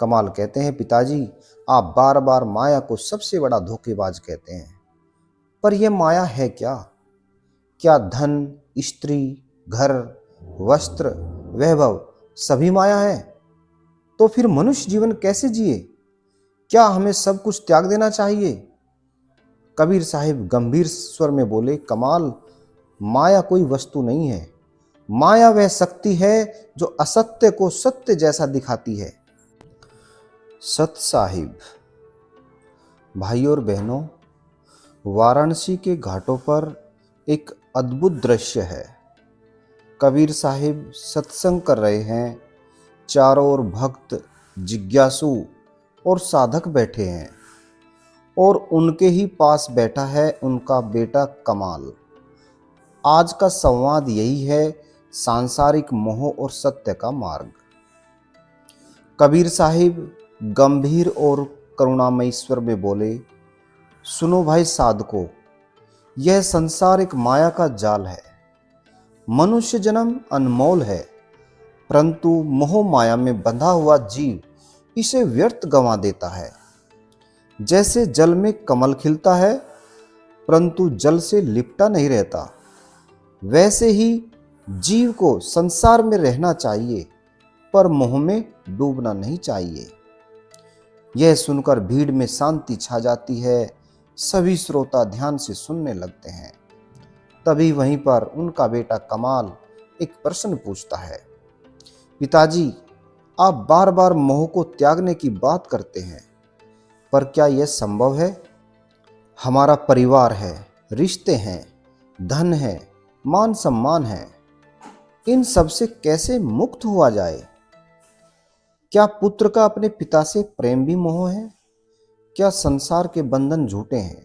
कमाल कहते हैं, पिताजी आप बार बार माया को सबसे बड़ा धोखेबाज कहते हैं, पर यह माया है क्या? क्या धन, स्त्री, घर, वस्त्र, वैभव सभी माया है? तो फिर मनुष्य जीवन कैसे जिए? क्या हमें सब कुछ त्याग देना चाहिए? कबीर साहिब गंभीर स्वर में बोले, कमाल, माया कोई वस्तु नहीं है। माया वह शक्ति है जो असत्य को सत्य जैसा दिखाती है। सत साहिब। भाइयों और बहनों, वाराणसी के घाटों पर एक अद्भुत दृश्य है। कबीर साहिब सत्संग कर रहे हैं, चारों ओर भक्त, जिज्ञासु और साधक बैठे हैं और उनके ही पास बैठा है उनका बेटा कमाल। आज का संवाद यही है, सांसारिक मोह और सत्य का मार्ग। कबीर साहिब गंभीर और करुणामय स्वर में बोले, सुनो भाई साधको, यह संसार एक माया का जाल है। मनुष्य जन्म अनमोल है, परंतु मोह माया में बंधा हुआ जीव इसे व्यर्थ गंवा देता है। जैसे जल में कमल खिलता है परंतु जल से लिपटा नहीं रहता, वैसे ही जीव को संसार में रहना चाहिए पर मोह में डूबना नहीं चाहिए। यह सुनकर भीड़ में शांति छा जाती है। सभी श्रोता ध्यान से सुनने लगते हैं। तभी वहीं पर उनका बेटा कमाल एक प्रश्न पूछता है, पिताजी आप बार बार मोह को त्यागने की बात करते हैं, पर क्या यह संभव है? हमारा परिवार है, रिश्ते हैं, धन है, मान सम्मान है, इन सब से कैसे मुक्त हुआ जाए? क्या पुत्र का अपने पिता से प्रेम भी मोह है? क्या संसार के बंधन झूठे हैं?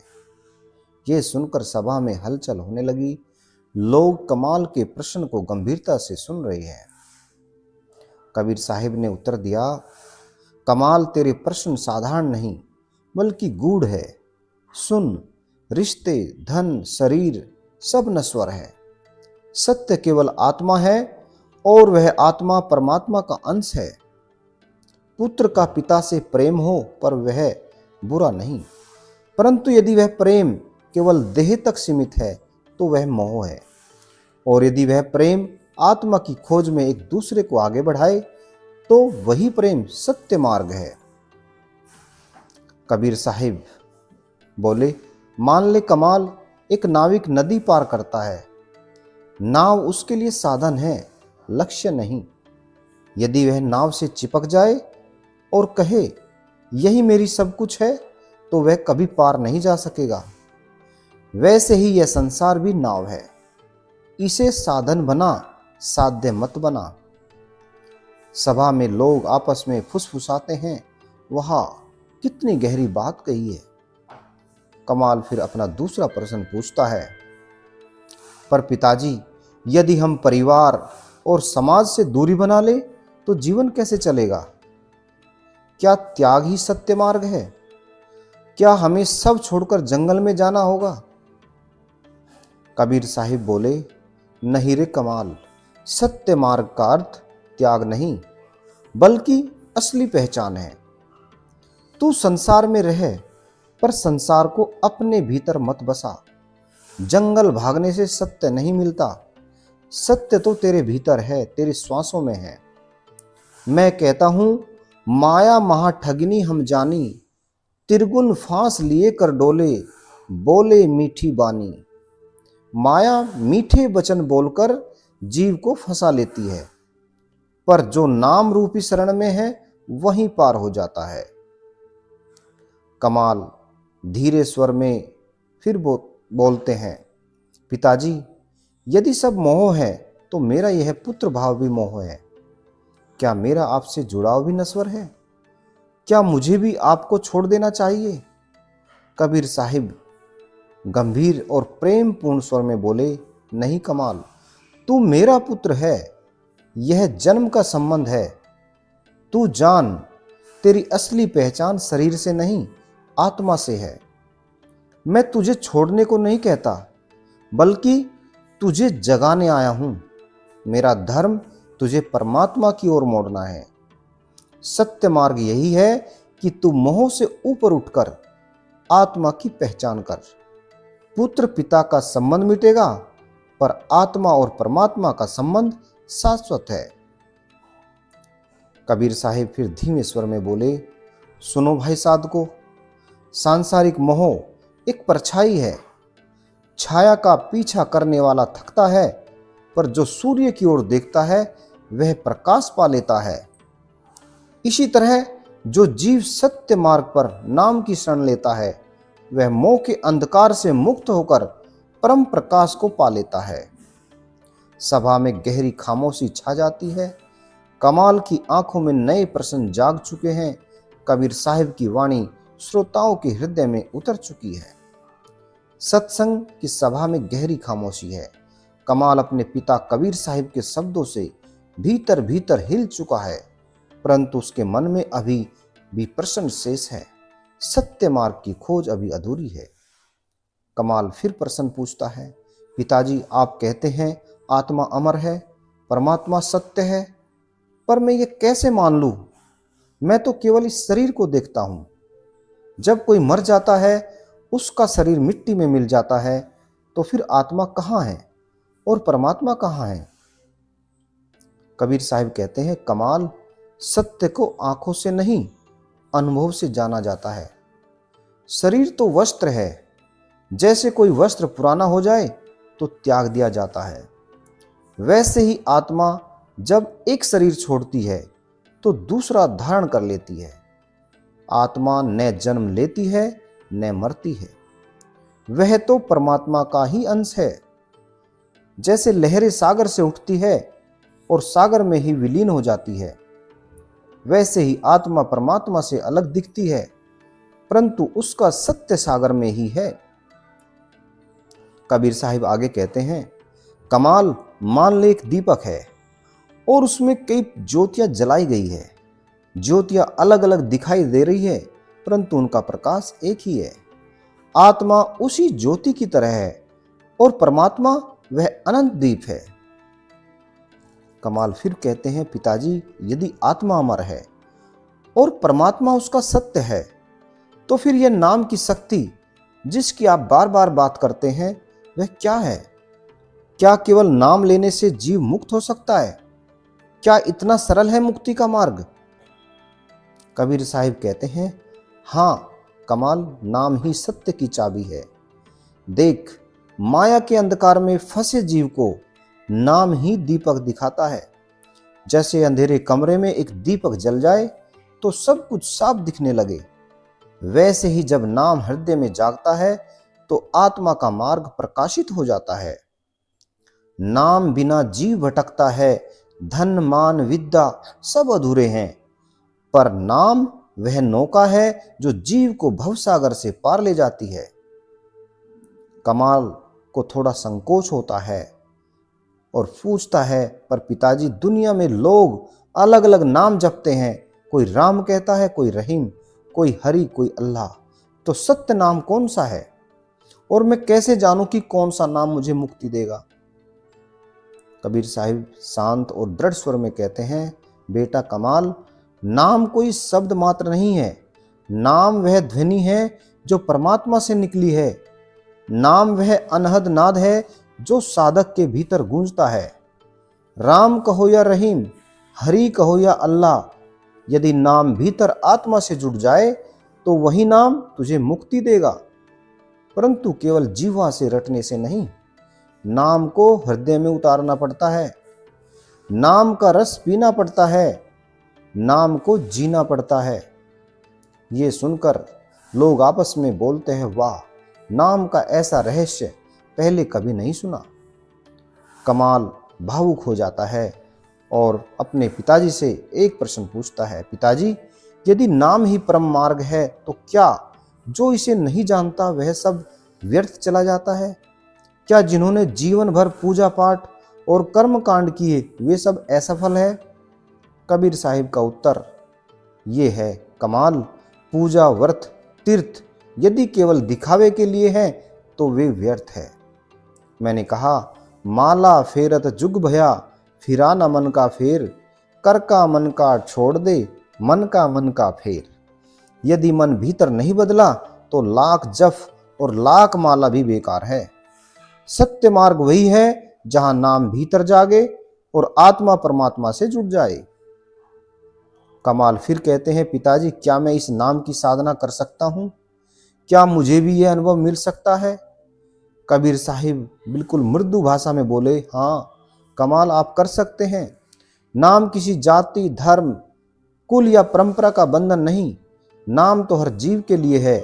यह सुनकर सभा में हलचल होने लगी। लोग कमाल के प्रश्न को गंभीरता से सुन रहे हैं। कबीर साहिब ने उत्तर दिया, कमाल तेरे प्रश्न साधारण नहीं बल्कि गूढ़ है। सुन, रिश्ते, धन, शरीर सब नश्वर है। सत्य केवल आत्मा है और वह आत्मा परमात्मा का अंश है। पुत्र का पिता से प्रेम हो पर वह बुरा नहीं, परंतु यदि वह प्रेम केवल देह तक सीमित है तो वह मोह है, और यदि वह प्रेम आत्मा की खोज में एक दूसरे को आगे बढ़ाए तो वही प्रेम सत्य मार्ग है। कबीर साहिब बोले, मान ले कमाल, एक नाविक नदी पार करता है। नाव उसके लिए साधन है, लक्ष्य नहीं। यदि वह नाव से चिपक जाए और कहे यही मेरी सब कुछ है तो वह कभी पार नहीं जा सकेगा। वैसे ही यह संसार भी नाव है, इसे साधन बना, साध्य मत बना। सभा में लोग आपस में फुसफुसाते हैं, वाह कितनी गहरी बात कही है। कमाल फिर अपना दूसरा प्रश्न पूछता है, पर पिताजी यदि हम परिवार और समाज से दूरी बना ले तो जीवन कैसे चलेगा? क्या त्याग ही सत्य मार्ग है? क्या हमें सब छोड़कर जंगल में जाना होगा? कबीर साहिब बोले, नहीं रे कमाल, सत्य मार्ग का अर्थ त्याग नहीं बल्कि असली पहचान है। तू संसार में रह पर संसार को अपने भीतर मत बसा। जंगल भागने से सत्य नहीं मिलता। सत्य तो तेरे भीतर है, तेरे श्वासों में है। मैं कहता हूं, माया महा ठगनी हम जानी, तिरगुन फांस लिए कर डोले, बोले मीठी बानी। माया मीठे वचन बोलकर जीव को फंसा लेती है, पर जो नाम रूपी शरण में है वहीं पार हो जाता है। कमाल धीरे स्वर में फिर बोलते हैं, पिताजी यदि सब मोह है तो मेरा यह पुत्र भाव भी मोह है। क्या मेरा आपसे जुड़ाव भी नश्वर है? क्या मुझे भी आपको छोड़ देना चाहिए? कबीर साहिब गंभीर और प्रेम पूर्ण स्वर में बोले, नहीं कमाल, तू मेरा पुत्र है, यह जन्म का संबंध है। तू जान, तेरी असली पहचान शरीर से नहीं आत्मा से है। मैं तुझे छोड़ने को नहीं कहता बल्कि तुझे जगाने आया हूं। मेरा धर्म तुझे परमात्मा की ओर मोड़ना है। सत्य मार्ग यही है कि तू मोह से ऊपर उठकर आत्मा की पहचान कर। पुत्र पिता का संबंध मिटेगा, पर आत्मा और परमात्मा का संबंध शाश्वत है। कबीर साहिब फिर धीमे स्वर में बोले, सुनो भाई साधको, सांसारिक मोह एक परछाई है। छाया का पीछा करने वाला थकता है, पर जो सूर्य की ओर देखता है वह प्रकाश पा लेता है। इसी तरह जो जीव सत्य मार्ग पर नाम की शरण लेता है वह मोह के अंधकार से मुक्त होकर परम प्रकाश को पा लेता है। सभा में गहरी खामोशी छा जाती है। कमाल की आंखों में नए प्रश्न जाग चुके हैं। कबीर साहिब की वाणी श्रोताओं के हृदय में उतर चुकी है। सत्संग की सभा में गहरी खामोशी है। कमाल अपने पिता कबीर साहिब के शब्दों से भीतर भीतर हिल चुका है, परंतु उसके मन में अभी भी प्रश्न शेष है। सत्य मार्ग की खोज अभी अधूरी है। कमाल फिर प्रश्न पूछता है, पिताजी आप कहते हैं आत्मा अमर है, परमात्मा सत्य है, पर मैं ये कैसे मान लूं? मैं तो केवल इस शरीर को देखता हूं। जब कोई मर जाता है, उसका शरीर मिट्टी में मिल जाता है, तो फिर आत्मा कहाँ है और परमात्मा कहाँ है? कबीर साहिब कहते हैं, कमाल, सत्य को आंखों से नहीं अनुभव से जाना जाता है। शरीर तो वस्त्र है, जैसे कोई वस्त्र पुराना हो जाए तो त्याग दिया जाता है, वैसे ही आत्मा जब एक शरीर छोड़ती है तो दूसरा धारण कर लेती है। आत्मा न जन्म लेती है न मरती है, वह तो परमात्मा का ही अंश है। जैसे लहरें सागर से उठती है और सागर में ही विलीन हो जाती है, वैसे ही आत्मा परमात्मा से अलग दिखती है, परंतु उसका सत्य सागर में ही है। कबीर साहिब आगे कहते हैं, कमाल, मान ले एक दीपक है और उसमें कई ज्योतियां जलाई गई है। ज्योतियां अलग अलग दिखाई दे रही है, परंतु उनका प्रकाश एक ही है। आत्मा उसी ज्योति की तरह है और परमात्मा वह अनंत दीप है। कमाल फिर कहते हैं, पिताजी यदि आत्मा अमर है और परमात्मा उसका सत्य है, तो फिर यह नाम की शक्ति जिसकी आप बार बार बात करते हैं वह क्या है? क्या केवल नाम लेने से जीव मुक्त हो सकता है? क्या इतना सरल है मुक्ति का मार्ग? कबीर साहिब कहते हैं, हाँ कमाल, नाम ही सत्य की चाबी है। देख, माया के अंधकार में फंसे जीव को नाम ही दीपक दिखाता है। जैसे अंधेरे कमरे में एक दीपक जल जाए तो सब कुछ साफ दिखने लगे, वैसे ही जब नाम हृदय में जागता है तो आत्मा का मार्ग प्रकाशित हो जाता है। नाम बिना जीव भटकता है, धन मान विद्या सब अधूरे हैं, पर नाम वह नौका है जो जीव को भवसागर से पार ले जाती है। कमाल को थोड़ा संकोच होता है और पूछता है, पर पिताजी दुनिया में लोग अलग अलग नाम जपते हैं, कोई राम कहता है, कोई रहीम, कोई हरि, कोई अल्लाह, तो सत्य नाम कौन सा है? और मैं कैसे जानूं कि कौन सा नाम मुझे मुक्ति देगा? कबीर साहिब शांत और दृढ़ स्वर में कहते हैं, बेटा कमाल, नाम कोई शब्द मात्र नहीं है। नाम वह ध्वनि है जो परमात्मा से निकली है। नाम वह अनहद नाद है जो साधक के भीतर गूंजता है। राम कहो या रहीम, हरि कहो या अल्लाह, यदि नाम भीतर आत्मा से जुड़ जाए तो वही नाम तुझे मुक्ति देगा, परंतु केवल जीवा से रटने से नहीं। नाम को हृदय में उतारना पड़ता है, नाम का रस पीना पड़ता है, नाम को जीना पड़ता है। ये सुनकर लोग आपस में बोलते हैं, वाह, नाम का ऐसा रहस्य पहले कभी नहीं सुना। कमाल भावुक हो जाता है और अपने पिताजी से एक प्रश्न पूछता है, पिताजी यदि नाम ही परम मार्ग है तो क्या जो इसे नहीं जानता वह सब व्यर्थ चला जाता है? क्या जिन्होंने जीवन भर पूजा पाठ और कर्म कांड किए वे सब असफल है? कबीर साहिब का उत्तर ये है, कमाल, पूजा व्रत तीर्थ यदि केवल दिखावे के लिए हैं तो वे व्यर्थ है। मैंने कहा, माला फेरत जुग भया, फिरा न मन का फेर, कर का मन का छोड़ दे, मन का फेर। यदि मन भीतर नहीं बदला तो लाख जप और लाख माला भी बेकार है। सत्य मार्ग वही है जहां नाम भीतर जागे और आत्मा परमात्मा से जुड़ जाए। कमाल फिर कहते हैं, पिताजी क्या मैं इस नाम की साधना कर सकता हूं? क्या मुझे भी यह अनुभव मिल सकता है? कबीर साहिब बिल्कुल मृदु भाषा में बोले, हाँ कमाल, आप कर सकते हैं। नाम किसी जाति, धर्म, कुल या परंपरा का बंधन नहीं। नाम तो हर जीव के लिए है,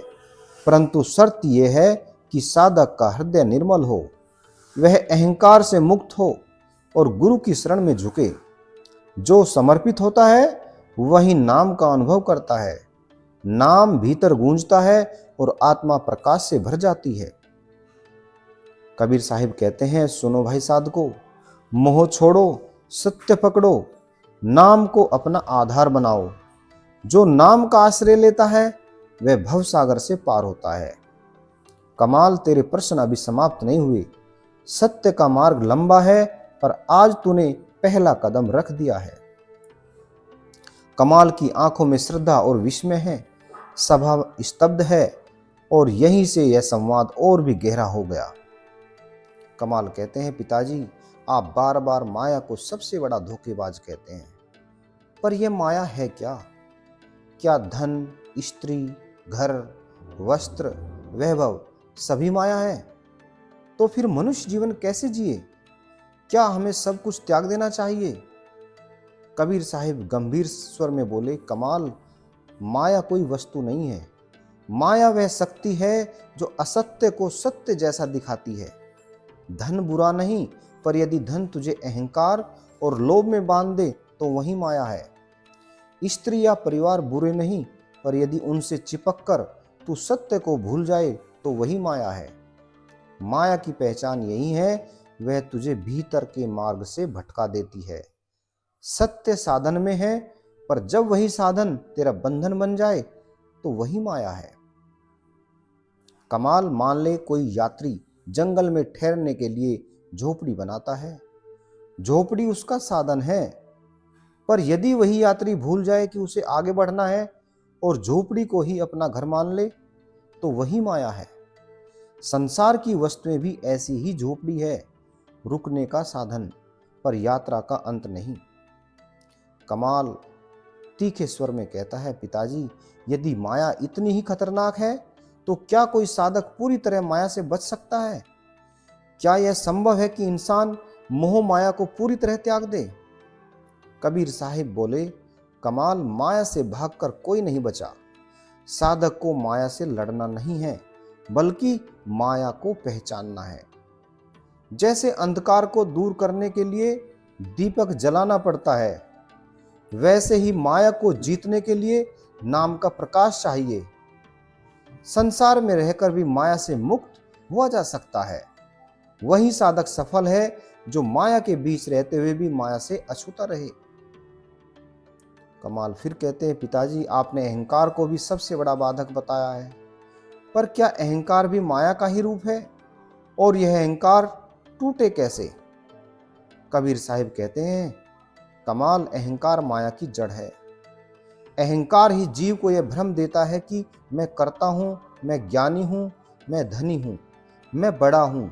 परंतु शर्त यह है कि साधक का हृदय निर्मल हो, वह अहंकार से मुक्त हो और गुरु की शरण में झुके। जो समर्पित होता है वही नाम का अनुभव करता है। नाम भीतर गूंजता है और आत्मा प्रकाश से भर जाती है। कबीर साहिब कहते हैं, सुनो भाई साधको, मोह छोड़ो, सत्य पकड़ो, नाम को अपना आधार बनाओ। जो नाम का आश्रय लेता है वह भव सागर से पार होता है। कमाल, तेरे प्रश्न अभी समाप्त नहीं हुए। सत्य का मार्ग लंबा है, पर आज तूने पहला कदम रख दिया है। कमाल की आंखों में श्रद्धा और विस्मय है, सभा स्तब्ध है और यहीं से यह संवाद और भी गहरा हो गया। कमाल कहते हैं, पिताजी आप बार बार माया को सबसे बड़ा धोखेबाज कहते हैं, पर यह माया है क्या? क्या धन, स्त्री, घर, वस्त्र, वैभव सभी माया है? तो फिर मनुष्य जीवन कैसे जिए? क्या हमें सब कुछ त्याग देना चाहिए? कबीर साहिब गंभीर स्वर में बोले, कमाल, माया कोई वस्तु नहीं है। माया वह शक्ति है जो असत्य को सत्य जैसा दिखाती है। धन बुरा नहीं, पर यदि धन तुझे अहंकार और लोभ में बांध दे तो वही माया है। स्त्री या परिवार बुरे नहीं, पर यदि उनसे चिपककर तू सत्य को भूल जाए तो वही माया है। माया की पहचान यही है, वह तुझे भीतर के मार्ग से भटका देती है। सत्य साधन में है, पर जब वही साधन तेरा बंधन बन जाए तो वही माया है। कमाल, मान ले कोई यात्री जंगल में ठहरने के लिए झोपड़ी बनाता है। झोपड़ी उसका साधन है, पर यदि वही यात्री भूल जाए कि उसे आगे बढ़ना है और झोपड़ी को ही अपना घर मान ले तो वही माया है। संसार की वस्तुएं भी ऐसी ही झोपड़ी है, रुकने का साधन, पर यात्रा का अंत नहीं। कमाल तीखे स्वर में कहता है, पिताजी यदि माया इतनी ही खतरनाक है तो क्या कोई साधक पूरी तरह माया से बच सकता है? क्या यह संभव है कि इंसान मोह माया को पूरी तरह त्याग दे? कबीर साहिब बोले, कमाल, माया से भागकर कोई नहीं बचा। साधक को माया से लड़ना नहीं है, बल्कि माया को पहचानना है। जैसे अंधकार को दूर करने के लिए दीपक जलाना पड़ता है, वैसे ही माया को जीतने के लिए नाम का प्रकाश चाहिए। संसार में रहकर भी माया से मुक्त हुआ जा सकता है। वही साधक सफल है जो माया के बीच रहते हुए भी माया से अछूता रहे। कमाल फिर कहते हैं, पिताजी आपने अहंकार को भी सबसे बड़ा बाधक बताया है, पर क्या अहंकार भी माया का ही रूप है? और यह अहंकार टूटे कैसे? कबीर साहिब कहते हैं, कमाल, अहंकार माया की जड़ है। अहंकार ही जीव को यह भ्रम देता है कि मैं करता हूं, मैं ज्ञानी हूं, मैं धनी हूं, मैं बड़ा हूं।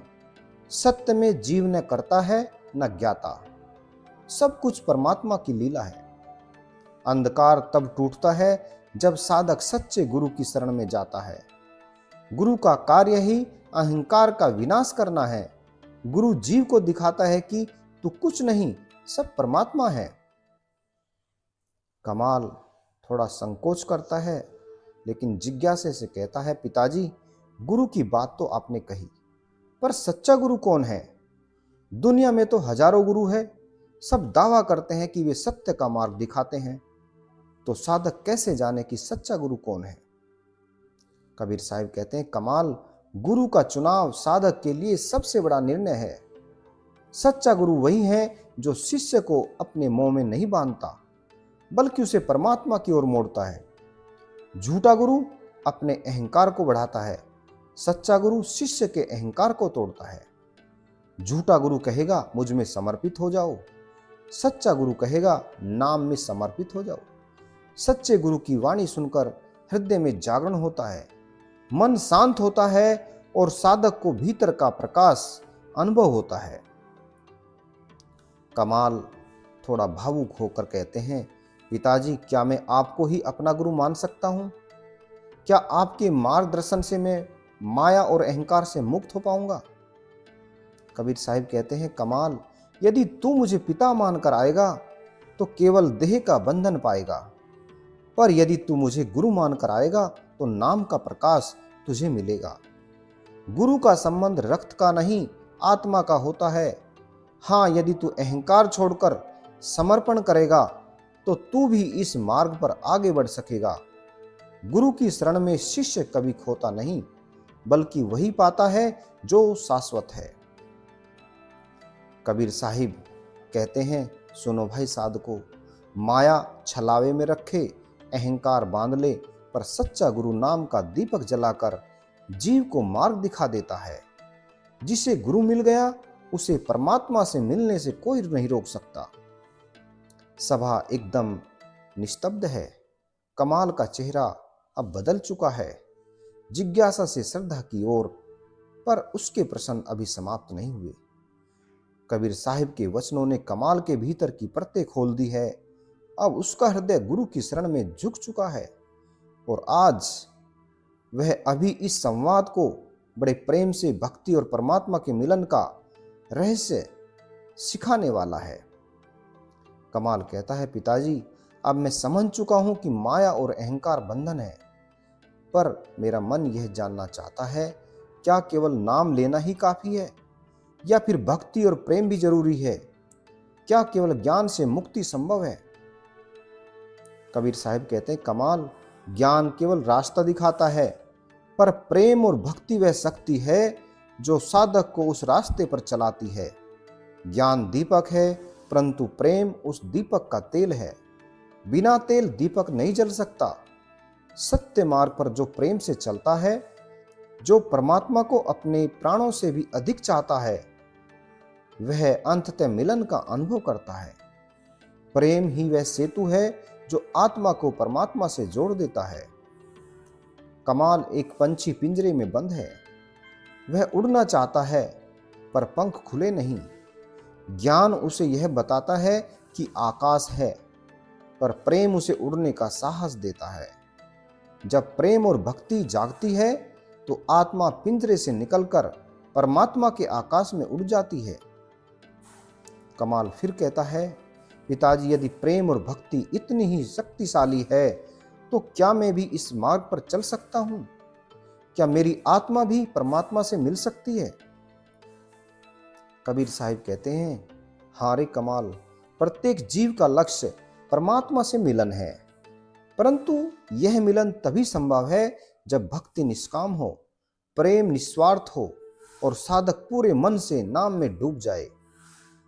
सत्य में जीव न करता है न ज्ञाता, सब कुछ परमात्मा की लीला है। अंधकार तब टूटता है जब साधक सच्चे गुरु की शरण में जाता है। गुरु का कार्य ही अहंकार का विनाश करना है। गुरु जीव को दिखाता है कि तू कुछ नहीं, सब परमात्मा है। कमाल थोड़ा संकोच करता है, लेकिन जिज्ञासा से कहता है, पिताजी गुरु की बात तो आपने कही, पर सच्चा गुरु कौन है? दुनिया में तो हजारों गुरु है, सब दावा करते हैं कि वे सत्य का मार्ग दिखाते हैं, तो साधक कैसे जाने कि सच्चा गुरु कौन है? कबीर साहिब कहते हैं, कमाल, गुरु का चुनाव साधक के लिए सबसे बड़ा निर्णय है। सच्चा गुरु वही है जो शिष्य को अपने मोह में नहीं बांधता, बल्कि उसे परमात्मा की ओर मोड़ता है। झूठा गुरु अपने अहंकार को बढ़ाता है, सच्चा गुरु शिष्य के अहंकार को तोड़ता है। झूठा गुरु कहेगा मुझ में समर्पित हो जाओ, सच्चा गुरु कहेगा नाम में समर्पित हो जाओ। सच्चे गुरु की वाणी सुनकर हृदय में जागरण होता है, मन शांत होता है और साधक को भीतर का प्रकाश अनुभव होता है। कमाल थोड़ा भावुक होकर कहते हैं, पिताजी क्या मैं आपको ही अपना गुरु मान सकता हूँ? क्या आपके मार्गदर्शन से मैं माया और अहंकार से मुक्त हो पाऊंगा? कबीर साहिब कहते हैं, कमाल यदि तू मुझे पिता मानकर आएगा तो केवल देह का बंधन पाएगा, पर यदि तू मुझे गुरु मानकर आएगा तो नाम का प्रकाश तुझे मिलेगा। गुरु का संबंध रक्त का नहीं आत्मा का होता है। हाँ, यदि तू अहंकार छोड़कर समर्पण करेगा तो तू भी इस मार्ग पर आगे बढ़ सकेगा। गुरु की शरण में शिष्य कभी खोता नहीं, बल्कि वही पाता है जो शाश्वत है। कबीर साहिब कहते हैं, सुनो भाई साधको, माया छलावे में रखे, अहंकार बांध ले, पर सच्चा गुरु नाम का दीपक जलाकर जीव को मार्ग दिखा देता है। जिसे गुरु मिल गया उसे परमात्मा से मिलने से कोई नहीं रोक सकता। सभा एकदम निस्तब्ध है। कमाल का चेहरा अब बदल चुका है, जिज्ञासा से श्रद्धा की ओर, पर उसके प्रश्न अभी समाप्त नहीं हुए। कबीर साहिब के वचनों ने कमाल के भीतर की परतें खोल दी है। अब उसका हृदय गुरु की शरण में झुक चुका है और आज वह अभी इस संवाद को बड़े प्रेम से भक्ति और परमात्मा के मिलन का रहस्य सिखाने वाला है। कमाल कहता है, पिताजी अब मैं समझ चुका हूं कि माया और अहंकार बंधन है, पर मेरा मन यह जानना चाहता है, क्या केवल नाम लेना ही काफी है या फिर भक्ति और प्रेम भी जरूरी है? क्या केवल ज्ञान से मुक्ति संभव है? कबीर साहिब कहते हैं, कमाल ज्ञान केवल रास्ता दिखाता है, पर प्रेम और भक्ति वह शक्ति है जो साधक को उस रास्ते पर चलाती है। ज्ञान दीपक है, परंतु प्रेम उस दीपक का तेल है। बिना तेल दीपक नहीं जल सकता। सत्य मार्ग पर जो प्रेम से चलता है, जो परमात्मा को अपने प्राणों से भी अधिक चाहता है, वह अंततः मिलन का अनुभव करता है। प्रेम ही वह सेतु है जो आत्मा को परमात्मा से जोड़ देता है। कमाल एक पंछी पिंजरे में बंद है। वह उड़ना चाहता है पर पंख खुले नहीं। ज्ञान उसे यह बताता है कि आकाश है, पर प्रेम उसे उड़ने का साहस देता है। जब प्रेम और भक्ति जागती है तो आत्मा पिंजरे से निकलकर परमात्मा के आकाश में उड़ जाती है। कमाल फिर कहता है, पिताजी यदि प्रेम और भक्ति इतनी ही शक्तिशाली है तो क्या मैं भी इस मार्ग पर चल सकता हूं? क्या मेरी आत्मा भी परमात्मा से मिल सकती है? कबीर साहिब कहते हैं, हाँ रे कमाल, प्रत्येक जीव का लक्ष्य परमात्मा से मिलन है, परंतु यह मिलन तभी संभव है जब भक्ति निष्काम हो, प्रेम निस्वार्थ हो और साधक पूरे मन से नाम में डूब जाए।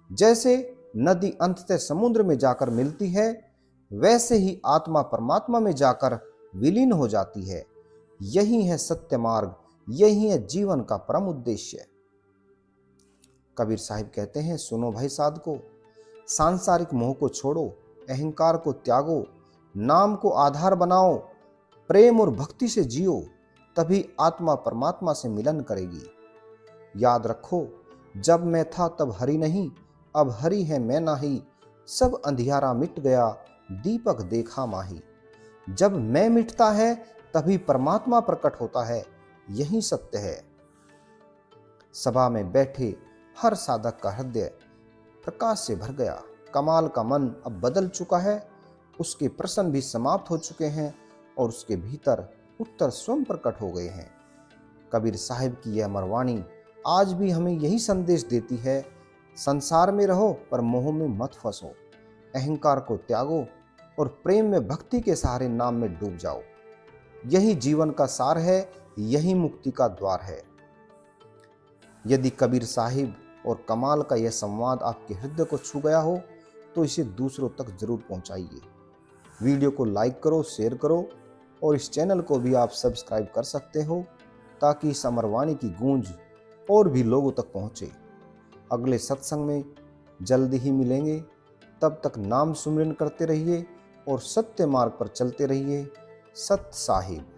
जैसे नदी अंततः समुद्र में जाकर मिलती है, वैसे ही आत्मा परमात्मा में जाकर विलीन हो जाती है। यही है सत्य मार्ग, यही है जीवन का परम उद्देश्य। कबीर साहिब कहते हैं, सुनो भाई साधको, सांसारिक मोह को छोड़ो, अहंकार को त्यागो, नाम को आधार बनाओ, प्रेम और भक्ति से जियो, तभी आत्मा परमात्मा से मिलन करेगी। याद रखो, जब मैं था तब हरि नहीं, अब हरि है मैं नाही, सब अंधियारा मिट गया, दीपक देखा माही। जब मैं मिटता है तभी परमात्मा प्रकट होता है, यही सत्य है। सभा में बैठे हर साधक का हृदय प्रकाश से भर गया। कमाल का मन अब बदल चुका है, उसके प्रश्न भी समाप्त हो चुके हैं और उसके भीतर उत्तर स्वयं प्रकट हो गए हैं। कबीर साहिब की यह अमरवाणी आज भी हमें यही संदेश देती है, संसार में रहो पर मोह में मत फंसो, अहंकार को त्यागो और प्रेम में भक्ति के सहारे नाम में डूब जाओ। यही जीवन का सार है, यही मुक्ति का द्वार है। यदि कबीर साहिब और कमाल का यह संवाद आपके हृदय को छू गया हो तो इसे दूसरों तक जरूर पहुंचाइए। वीडियो को लाइक करो, शेयर करो और इस चैनल को भी आप सब्सक्राइब कर सकते हो ताकि इस अमरवाणी की गूंज और भी लोगों तक पहुंचे। अगले सत्संग में जल्दी ही मिलेंगे। तब तक नाम सुमिरन करते रहिए, और सत्य मार्ग पर चलते रहिए। सत साहिब।